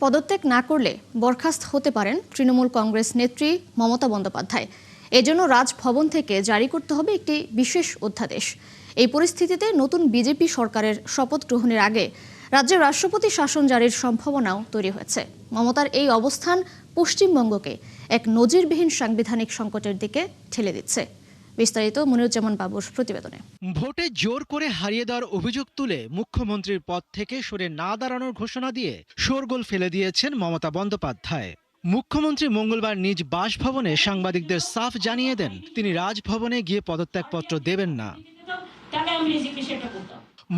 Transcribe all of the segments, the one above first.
পদত্যাগ না করলে বরখাস্ত হতে পারেন তৃণমূল কংগ্রেস নেত্রী মমতা বন্দ্যোপাধ্যায়। এজন্য রাজভবন থেকে জারি করতে হবে একটি বিশেষ অধ্যাদেশ। এই পরিস্থিতিতে নতুন বিজেপি সরকারের শপথ গ্রহণের আগে রাজ্যের রাষ্ট্রপতি শাসন জারির সম্ভাবনাও তৈরি হয়েছে। মমতার এই অবস্থান পশ্চিমবঙ্গকে এক নজিরবিহীন সাংবিধানিক সংকটের দিকে ঠেলে দিচ্ছে। বিস্তারিত মনিরুজ্জামান বাবুর প্রতিবেদনে। ভোটে জোর করে হারিয়ে দেওয়ার অভিযোগ তুলে মুখ্যমন্ত্রীর পদ থেকে সরে না দাঁড়ানোর ঘোষণা দিয়ে শোরগোল ফেলে দিয়েছেন মমতা বন্দ্যোপাধ্যায়। মুখ্যমন্ত্রী মঙ্গলবার নিজ বাসভবনে সাংবাদিকদের সাফ জানিয়ে দেন তিনি রাজভবনে গিয়ে পদত্যাগপত্র দেবেন না।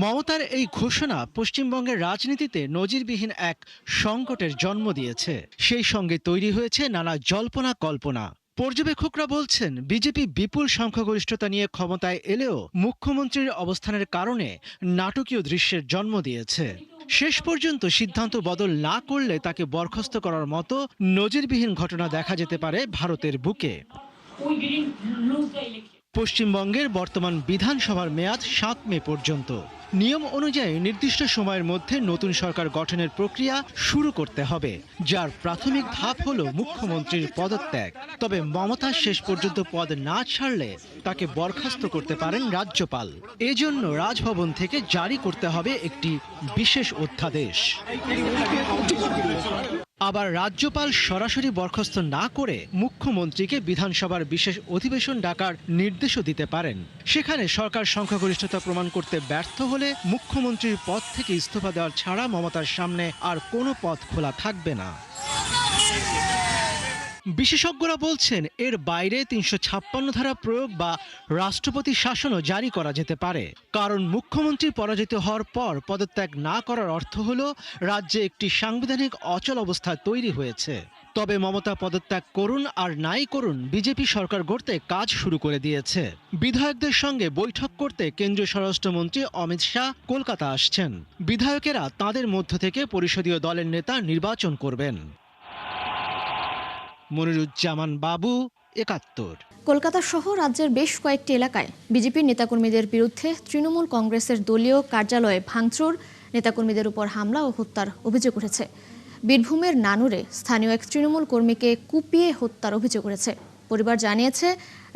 মমতার এই ঘোষণা পশ্চিমবঙ্গের রাজনীতিতে নজিরবিহীন এক সংকটের জন্ম দিয়েছে। সেই সঙ্গে তৈরি হয়েছে নানা জল্পনা কল্পনা। পর্যবেক্ষকরা বলছেন বিজেপি বিপুল সংখ্যাগরিষ্ঠতা নিয়ে ক্ষমতায় এলেও মুখ্যমন্ত্রীর অবস্থানের কারণে নাটকীয় দৃশ্যের জন্ম দিয়েছে। শেষ পর্যন্ত সিদ্ধান্ত বদল না করলে তাকে বরখাস্ত করার মতো নজিরবিহীন ঘটনা দেখা যেতে পারে ভারতের বুকে। পশ্চিমবঙ্গের বর্তমান বিধানসভার মেয়াদ 7 মে পর্যন্ত। নিয়ম অনুযায়ী নির্দিষ্ট সময়ের মধ্যে নতুন সরকার গঠনের প্রক্রিয়া শুরু করতে হবে, যার প্রাথমিক ধাপ হলো মুখ্যমন্ত্রীর পদত্যাগ। তবে মমতা শেষ পর্যন্ত পদ না ছাড়লে তাকে বরখাস্ত করতে পারেন রাজ্যপাল। এজন্য রাজভবন থেকে জারি করতে হবে একটি বিশেষ অধ্যাদেশ। আবার রাজ্যপাল সরাসরি বরখাস্ত না করে মুখ্যমন্ত্রীকে বিধানসভার বিশেষ অধিবেশন ডাকার নির্দেশও দিতে পারেন। সেখানে সরকার সংখ্যাগরিষ্ঠতা প্রমাণ করতে ব্যর্থ হলে মুখ্যমন্ত্রীর পদ থেকে ইস্তফা দেওয়ার ছাড়া মমতার সামনে আর কোনো পথ খোলা থাকবে না। বিশেষজ্ঞরা বলছেন এর বাইরে ৩৫৬ ধারা প্রয়োগ বা রাষ্ট্রপতি শাসনও জারি করা যেতে পারে। কারণ মুখ্যমন্ত্রী পরাজিত হওয়ার পর পদত্যাগ না করার অর্থ হলো রাজ্যে একটি সাংবিধানিক অচল অবস্থা তৈরি হয়েছে। তবে মমতা পদত্যাগ করুন আর নাই করুন, বিজেপি সরকার গড়তে কাজ শুরু করে দিয়েছে। বিধায়কদের সঙ্গে বৈঠক করতে কেন্দ্রীয় স্বরাষ্ট্রমন্ত্রী অমিত শাহ কলকাতা আসছেন। বিধায়কেরা তাদের মধ্য থেকে পরিষদীয় দলের নেতা নির্বাচন করবেন। মনিরুজ্জামান বাবু, ৭১। কলকাতা সহ রাজ্যের বেশ কয়েকটি এলাকায় বিজেপির নেতাকর্মীদের বিরুদ্ধে তৃণমূল কংগ্রেসের দলীয় কার্যালয়ে ভাঙচুর, নেতাকর্মীদের উপর হামলা ও হত্যার অভিযোগ উঠেছে। বীরভূমের নানুরে স্থানীয় এক তৃণমূল কর্মীকে কুপিয়ে হত্যার অভিযোগ উঠেছে। পরিবার জানিয়েছে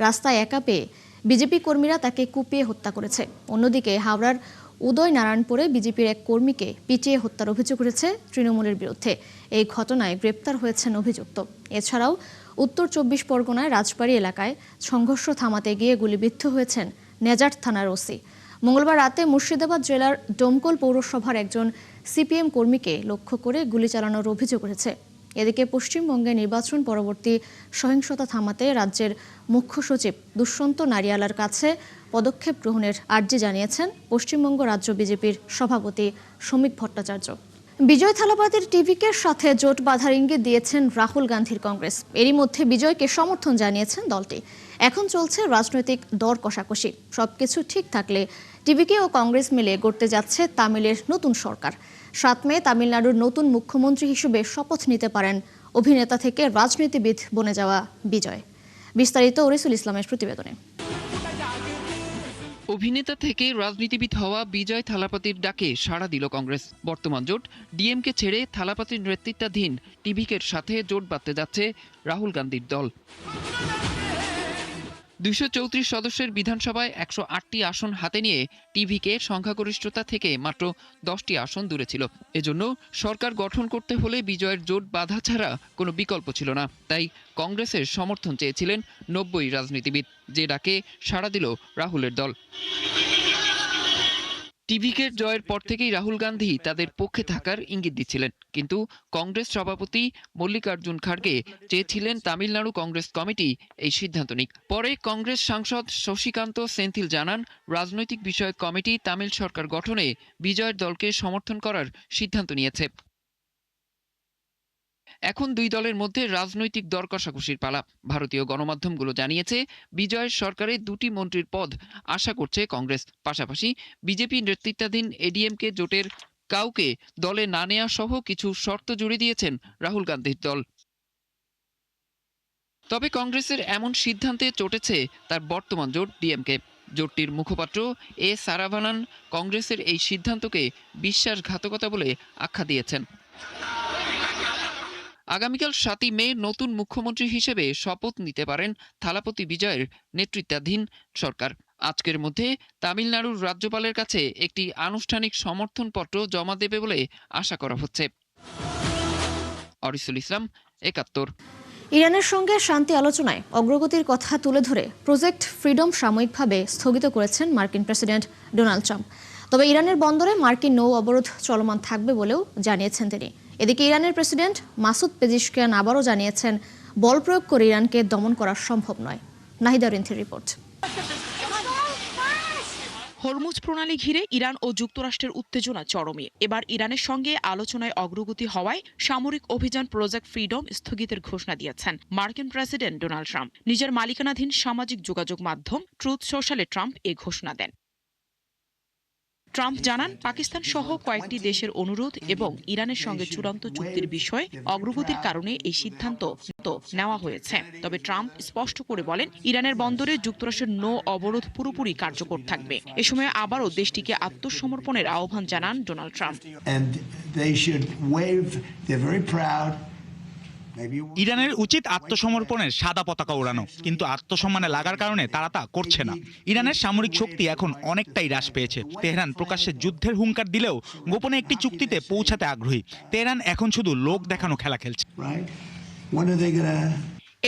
রাস্তায় একা পেয়ে বিজেপি কর্মীরা তাকে কুপিয়ে হত্যা করেছে। অন্যদিকে হাওড়ার উদয়নারায়ণপুরে বিজেপির এক কর্মীকে পিটিয়ে হত্যার অভিযোগ উঠেছে তৃণমূলের বিরুদ্ধে। এই ঘটনায় গ্রেপ্তার হয়েছেন অভিযুক্ত। এছাড়াও উত্তর ২৪ পরগনায় রাজবাড়ী এলাকায় সংঘর্ষ থামাতে গিয়ে গুলিবিদ্ধ হয়েছেন নেজাট থানার ওসি। মঙ্গলবার রাতে মুর্শিদাবাদ জেলার ডোমকল পৌরসভার একজন সিপিএম কর্মীকে লক্ষ্য করে গুলি চালানোর অভিযোগ উঠেছে। এদিকে পশ্চিমবঙ্গে নির্বাচন পরবর্তী সহিংসতা থামাতে রাজ্যের মুখ্য সচিব দুষ্যন্ত নারিয়ালার কাছে পদক্ষেপ গ্রহণের আর্জি জানিয়েছেন পশ্চিমবঙ্গ রাজ্য বিজেপির সভাপতি শ্রমিক ভট্টাচার্য। বিজয় থালাপতির টিভিকের সাথে জোট বাঁধার ইঙ্গিত দিয়েছেন রাহুল গান্ধীর কংগ্রেস। এরই মধ্যে বিজয়কে সমর্থন জানিয়েছেন দলটি। এখন চলছে রাজনৈতিক দর কষাকষি। সবকিছু ঠিক থাকলে টিভিকে ও কংগ্রেস মিলে গড়তে যাচ্ছে তামিলের নতুন সরকার। 7 মে তামিলনাড়ুর নতুন মুখ্যমন্ত্রী হিসেবে শপথ নিতে পারেন অভিনেতা থেকে রাজনীতিবিদ বনে যাওয়া বিজয়। বিস্তারিত ওরিসুল ইসলামের প্রতিবেদনে। অভিনেতা থেকে রাজনীতিবিদ হওয়া বিজয় থালাপতির ডাকে সাড়া দিল কংগ্রেস। বর্তমান জোট ডিএমকে ছেড়ে থালাপতির নেতৃত্বাধীন টিভিকের সাথে জোট বাঁধতে যাচ্ছে রাহুল গান্ধীর দল। ২৩৪ সদস্যের বিধানসভায় ১০৮টি আসন হাতে নিয়ে টিভিকে সংখ্যাগরিষ্ঠতা থেকে মাত্র 10টি আসন দূরে ছিল। এজন্য সরকার গঠন করতে হলে বিজয়ের জোট বাঁধা ছাড়া কোনো বিকল্প ছিল না। তাই কংগ্রেসের সমর্থন চেয়েছিলেন ৯০ রাজনীতিবিদ, যে ডাকে সাড়া দিল রাহুলের দল। টিভিকের জয়ের পর থেকেই রাহুল গান্ধী তাদের পক্ষে থাকার ইঙ্গিত দিচ্ছিলেন, কিন্তু কংগ্রেস সভাপতি মল্লিকার্জুন খাড়গে চেয়েছিলেন তামিলনাড়ু কংগ্রেস কমিটি এই সিদ্ধান্ত নিক। পরে কংগ্রেস সাংসদ শশীকান্ত সেন্থিল জানান, রাজনৈতিক বিষয়ক কমিটি তামিল সরকার গঠনে বিজয়ের দলকে সমর্থন করার সিদ্ধান্ত নিয়েছে। এখন দুই দলের মধ্যে রাজনৈতিক দর কষাকষির পালা। ভারতীয় গণমাধ্যমগুলো জানিয়েছে বিজয়ের সরকারে 2টি মন্ত্রীর পদ আশা করছে কংগ্রেস। পাশাপাশি বিজেপি নেতৃত্বাধীন এডিএমকে জোটের কাউকে দলে না নেওয়া সহ কিছু শর্ত জুড়ে দিয়েছেন রাহুল গান্ধীর দল। তবে কংগ্রেসের এমন সিদ্ধান্তে চটেছে তার বর্তমান জোট ডিএমকে। জোটটির মুখপাত্র এ সারাভানান কংগ্রেসের এই সিদ্ধান্তকে বিশ্বাসঘাতকতা বলে আখ্যা দিয়েছেন। আগামীকাল 7ই মে নতুন মুখ্যমন্ত্রী হিসেবে শপথ নিতে পারেন থালাপতি বিজয়ের নেতৃত্বাধীন সরকার। আজকের মধ্যে তামিলনাড়ুর রাজ্যপালের কাছে একটি আনুষ্ঠানিক সমর্থনপত্র জমা দেবে বলে আশা করা হচ্ছে। অরিসুল ইসলাম, ৭১। ইরানের সঙ্গে শান্তি আলোচনায় অগ্রগতির কথা তুলে ধরে প্রজেক্ট ফ্রিডম সাময়িকভাবে স্থগিত করেছেন মার্কিন প্রেসিডেন্ট ডোনাল্ড ট্রাম্প। তবে ইরানের বন্দরে মার্কিন নৌ অবরোধ চলমান থাকবে বলেও জানিয়েছেন তিনি। এদিকে ইরানের প্রেসিডেন্ট মাসুদ পেজিশকিয়ান আবারও জানিয়েছেন, বল প্রয়োগ করে ইরানকে দমন করা সম্ভব নয়। নাহিদা রিন্থির রিপোর্ট। হরমুজ প্রণালী ঘিরে ইরান ও যুক্তরাষ্ট্রের উত্তেজনা চরমে। এবার ইরানের সঙ্গে আলোচনায় অগ্রগতি হওয়ায় সামরিক অভিযান প্রজেক্ট ফ্রিডম স্থগিতের ঘোষণা দিয়েছেন মার্কিন প্রেসিডেন্ট ডোনাল্ড ট্রাম্প। নিজের মালিকানাধীন সামাজিক যোগাযোগ মাধ্যম ট্রুথ সোশ্যালে ট্রাম্প এ ঘোষণা দেন। ট্রাম্প জানান, পাকিস্তান সহ কয়েকটি দেশের অনুরোধ এবং ইরানের সঙ্গে চূড়ান্ত চুক্তির বিষয়ে অগ্রগতির কারণে এই সিদ্ধান্ত নেওয়া হয়েছে। তবে ট্রাম্প স্পষ্ট করে বলেন, ইরানের বন্দরে যুক্তরাষ্ট্রের নৌ অবরোধ পুরোপুরি কার্যকর থাকবে। এ সময় আবারও দেশটিকে আত্মসমর্পণের আহ্বান জানান ডোনাল্ড ট্রাম্প। ইরানের উচিত আত্মসমর্পণের সাদা পতাকা ওড়ানো, কিন্তু আত্মসম্মানে লাগার কারণে তারা তা করছে না। ইরানের সামরিক শক্তি এখন অনেকটাই হ্রাস পেয়েছে। তেহরান প্রকাশ্যে যুদ্ধের হুঙ্কার দিলেও গোপনে একটি চুক্তিতে পৌঁছাতে আগ্রহী। তেহরান এখন শুধু লোক দেখানো খেলা খেলছে।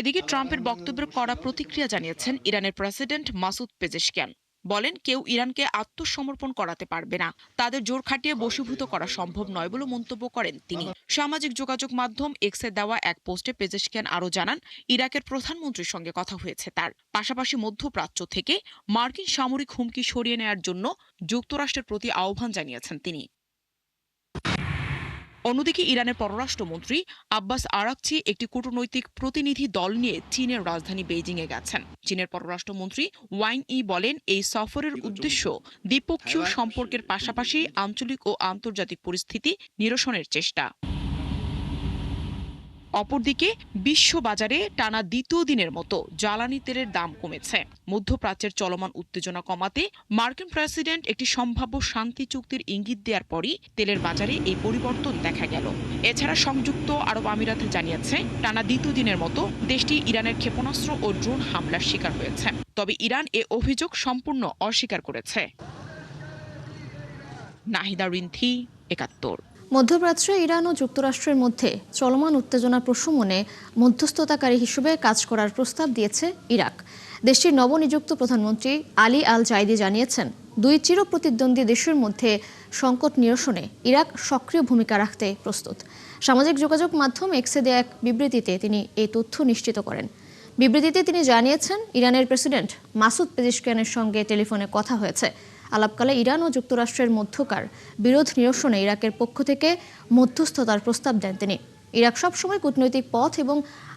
এদিকে ট্রাম্পের বক্তব্যের কড়া প্রতিক্রিয়া জানিয়েছেন ইরানের প্রেসিডেন্ট মাসুদ পেজেশকিয়ান। বলেন, কেউ ইরানকে আত্মসমর্পণ করাতে পারবে না, তাদের জোর খাটিয়ে বশীভূত করা সম্ভব নয় বলে মন্তব্য করেন তিনি। সামাজিক যোগাযোগ মাধ্যম এক্সে দেওয়া এক পোস্টে পেজেশকিয়ান আরও জানান, ইরাকের প্রধানমন্ত্রীর সঙ্গে কথা হয়েছে তার। পাশাপাশি মধ্যপ্রাচ্য থেকে মার্কিন সামরিক হুমকি সরিয়ে নেওয়ার জন্য যুক্তরাষ্ট্রের প্রতি আহ্বান জানিয়েছেন তিনি। অন্যদিকে ইরানের পররাষ্ট্রমন্ত্রী আব্বাস আরাকচি একটি কূটনৈতিক প্রতিনিধি দল নিয়ে চীনের রাজধানী বেইজিংয়ে গেছেন। চীনের পররাষ্ট্রমন্ত্রী ওয়াং ই বলেন, এই সফরের উদ্দেশ্য দ্বিপক্ষীয় সম্পর্কের পাশাপাশি আঞ্চলিক ও আন্তর্জাতিক পরিস্থিতি নিরসনের চেষ্টা। অপরদিকে বিশ্ববাজারে টানা দ্বিতীয় দিনের মতো জ্বালানি তেলের দাম কমেছে। মধ্যপ্রাচ্যের চলমান উত্তেজনা কমাতে মার্কিন প্রেসিডেন্ট একটি সম্ভাব্য শান্তি চুক্তির ইঙ্গিত দেওয়ার পরই তেলের বাজারে এই পরিবর্তন দেখা গেল। এছাড়া সংযুক্ত আরব আমিরাত জানিয়েছে, টানা দ্বিতীয় দিনের মতো দেশটি ইরানের ক্ষেপণাস্ত্র ও ড্রোন হামলার শিকার হয়েছে। তবে ইরান এ অভিযোগ সম্পূর্ণ অস্বীকার করেছে। নাহিদা রিন্থি, ৭১। মধ্যপ্রাচ্যে ইরান ও যুক্তরাষ্ট্রের মধ্যে চলমান উত্তেজনা প্রশমনে মধ্যস্থতাকারী হিসেবে কাজ করার প্রস্তাব দিয়েছে ইরাক। দেশটির নবনিযুক্ত প্রধানমন্ত্রী আলী আল জাইদি জানিয়েছেন, দুই চিরপ্রতিদ্বন্দ্বী দেশের মধ্যে সংকট নিরসনে ইরাক সক্রিয় ভূমিকা রাখতে প্রস্তুত। সামাজিক যোগাযোগ মাধ্যম এক্সে দেয়া এক বিবৃতিতে তিনি এই তথ্য নিশ্চিত করেন। বিবৃতিতে তিনি জানিয়েছেন, ইরানের প্রেসিডেন্ট মাসুদ পেজিশকিয়ানের সঙ্গে টেলিফোনে কথা হয়েছে। আলাপকালে ইরান ও যুক্তরাষ্ট্রের মধ্যকার বিরোধ নিরসনে ইরাকের পক্ষ থেকে মধ্যস্থতার প্রস্তাব দেন তিনি। ইরাক সবসময় কূটনৈতিক পথ এবং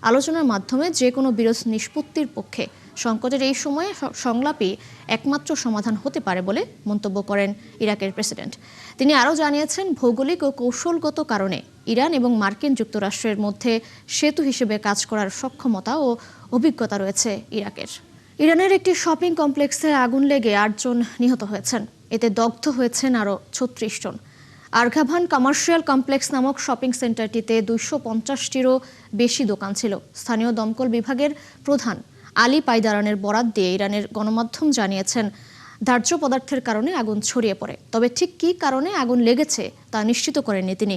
আলোচনার মাধ্যমে যে কোনো বিরোধ নিষ্পত্তির পক্ষে। সংকটের এই সময়ে সংলাপই একমাত্র সমাধান হতে পারে বলে মন্তব্য করেন ইরাকের প্রেসিডেন্ট। তিনি আরও জানিয়েছেন, ভৌগোলিক ও কৌশলগত কারণে ইরান এবং মার্কিন যুক্তরাষ্ট্রের মধ্যে সেতু হিসেবে কাজ করার সক্ষমতা ও অভিজ্ঞতা রয়েছে ইরাকের। ইরানের একটি শপিং কমপ্লেক্সে আগুন লেগে ৮ জন নিহত হয়েছেন। এতে দগ্ধ হয়েছেন আরও ৩৬ জন। আরঘাভান কমার্শিয়াল কমপ্লেক্স নামক শপিং সেন্টারটিতে ২৫০টিরও বেশি দোকান ছিল। স্থানীয় দমকল বিভাগের প্রধান আলী পাইদারানের বরাত দিয়ে ইরানের গণমাধ্যম জানিয়েছেন, দাহ্য পদার্থের কারণে আগুন ছড়িয়ে পড়ে। তবে ঠিক কী কারণে আগুন লেগেছে তা নিশ্চিত করেননি তিনি।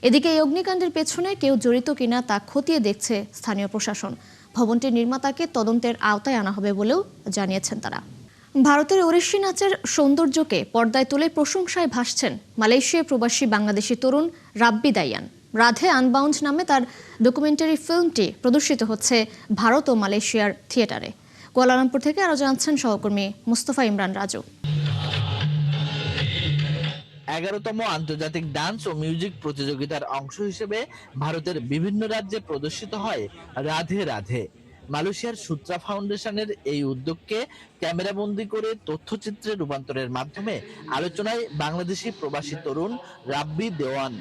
এদিকে এই অগ্নিকাণ্ডের পেছনে কেউ জড়িত কিনা তা খতিয়ে দেখছে স্থানীয় প্রশাসন। ভবনটির নির্মাতাকে তদন্তের আওতায় আনা হবে বলেও জানিয়েছেন তারা। ভারতের ওড়িশি নাচের সৌন্দর্যকে পর্দায় তুলে প্রশংসায় ভাসছেন মালয়েশিয়া প্রবাসী বাংলাদেশি তরুণ রাব্বি দাইয়ান। রাধে আনবাউন্ড নামে তার ডকুমেন্টারি ফিল্মটি প্রদর্শিত হচ্ছে ভারত ও মালয়েশিয়ার থিয়েটারে। কুয়ালালামপুর থেকে আরও জানছেন সহকর্মী মুস্তফা ইমরান রাজু। 11তম আন্তর্জাতিক ডান্স ও মিউজিক প্রতিযোগিতার অংশ হিসেবে ভারতের বিভিন্ন রাজ্যে প্রদর্শিত হয় রাধে রাধে। মালয়েশিয়ার সূত্রা ফাউন্ডেশনের এই উদ্যোগকে ক্যামেরাবন্দি করে তথ্যচিত্রে রূপান্তরের মাধ্যমে আলোচনায় বাংলাদেশি প্রবাসী তরুণ রাব্বি দেওয়ান।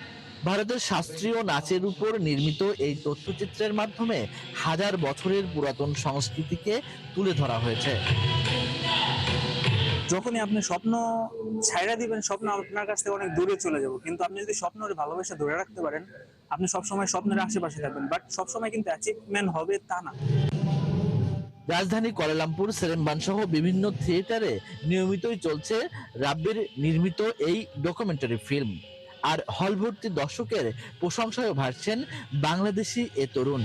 ভারতের শাস্ত্রীয় নাচের উপর নির্মিত এই তথ্যচিত্রের মাধ্যমে হাজার বছরের পুরাতন সংস্কৃতিকে তুলে ধরা হয়েছে। যখনই আপনি স্বপ্ন ছাইড়া দিবেন, স্বপ্ন আপনার কাছ থেকে অনেক দূরে চলে যাব। কিন্তু আপনি যদি স্বপ্নের ভালোবাসা ধরে রাখতে পারেন, আপনি সবসময় স্বপ্নের আশেপাশে থাকবেন। বাট সবসময় কিন্তু অ্যাচিভমেন্ট হবে তা না। রাজধানী কুয়ালালামপুর, সেরেমবান সহ বিভিন্ন থিয়েটারে নিয়মিতই চলছে রাব্বির নির্মিত এই ডকুমেন্টারি ফিল্ম। আর হল ভর্তি দর্শকের প্রশংসায় ভাসছেন বাংলাদেশি এ তরুণ।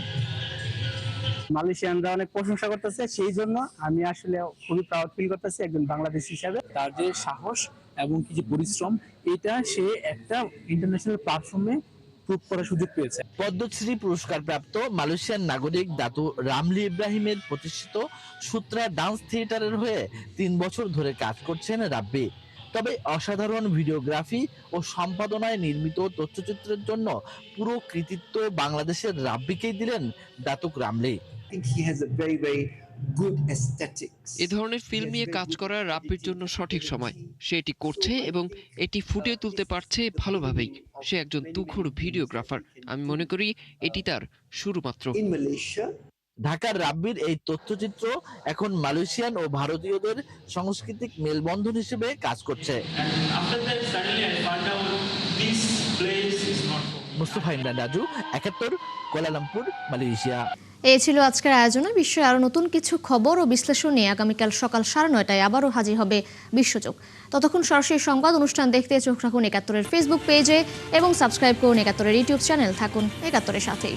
মালয়েশিয়ানরা অনেক প্রশংসা করতেছে, সেই জন্য আমি আসলে খুবই প্রাউড ফিল করতেছি একজন বাংলাদেশী হিসাবে। তার যে সাহস এবং কি যে পরিশ্রম, এটা সে একটা ইন্টারন্যাশনাল প্ল্যাটফর্মে প্রুভ করার সুযোগ পেয়েছে। পদ্মশ্রী পুরস্কার প্রাপ্ত মালয়েশিয়ান নাগরিক দাতু রামলি ইব্রাহিমের প্রতিষ্ঠিত সূত্রা ডান্স থিয়েটারের হয়ে 3 বছর ধরে কাজ করছেন রাব্বি। তবে অসাধারণ ভিডিওগ্রাফি ও সম্পাদনায় নির্মিত তথ্যচিত্রের জন্য পুরো কৃতিত্ব বাংলাদেশের রাব্বিকেই দিলেন দাতুক রামলি। এ ধরনের ফিল্ম নিয়ে কাজ করা রাব্বির জন্য সঠিক সময়। সে এটি করছে এবং এটি ফুটিয়ে তুলতে পারছে ভালোভাবেই। সে একজন তুখোড় ভিডিওগ্রাফার। আমি মনে করি এটি তার শুরু মাত্র। ঢাকার রাব্বির এই তথ্যচিত্র এখন মালয়েশিয়ান ও ভারতীয়দের সাংস্কৃতিক মেলবন্ধন হিসেবে কাজ করছে। Mustafa Imran Raju, 71, Kuala Lumpur, Malaysia. এই ছিল আজকের আয়োজনে। বিশ্বের আরো নতুন কিছু খবর ও বিশ্লেষণ নিয়ে আগামীকাল সকাল 9:30টায় আবারও হাজির হবে বিশ্বযোগ। ততক্ষণ সরাসরি সংবাদ অনুষ্ঠান দেখতে চোখ রাখুন 71-এর ফেসবুক পেজে এবং সাবস্ক্রাইব করুন 71-এর ইউটিউব চ্যানেল। থাকুন 71-এর সাথেই।